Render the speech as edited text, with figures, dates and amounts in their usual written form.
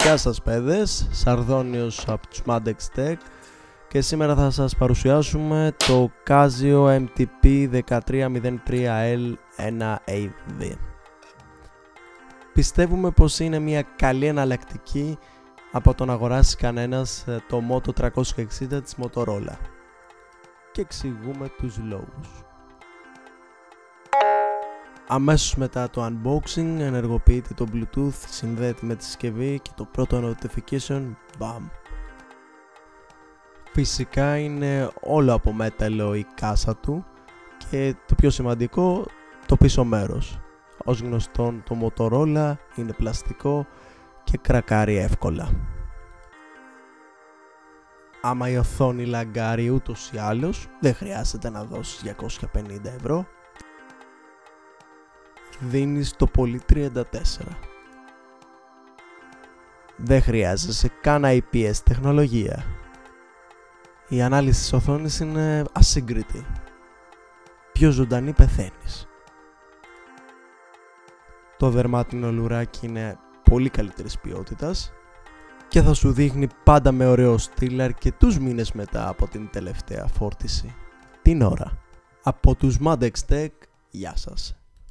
Γεια σας παιδες, Σαρδόνιος από τους Mandex Tech και σήμερα θα σας παρουσιάσουμε το Casio MTP 1303L1AV. Πιστεύουμε πως είναι μια καλή εναλλακτική από το να αγοράσει κανένας το Moto 360 της Motorola και εξηγούμε τους λόγους. Αμέσως μετά το unboxing ενεργοποιείται το Bluetooth, συνδέεται με τη συσκευή και το πρώτο notification, BAM! Φυσικά είναι όλο από μέταλλο η κάσα του και το πιο σημαντικό, το πίσω μέρος. Ως γνωστόν το Motorola είναι πλαστικό και κρακάρει εύκολα. Άμα η οθόνη λαγκάρει ούτως ή άλλως, δεν χρειάζεται να δώσεις 250 ευρώ. Δίνεις το πολύ 34. Δεν χρειάζεσαι καν IPS τεχνολογία. Η ανάλυση της οθόνης είναι ασύγκριτη. Πιο ζωντανή πεθαίνεις. Το δερμάτινο λουράκι είναι πολύ καλύτερης ποιότητας και θα σου δείχνει πάντα με ωραίο στυλ αρκετούς μήνες μετά από την τελευταία φόρτιση. Την ώρα. Από τους Mandex Tech, γεια σας.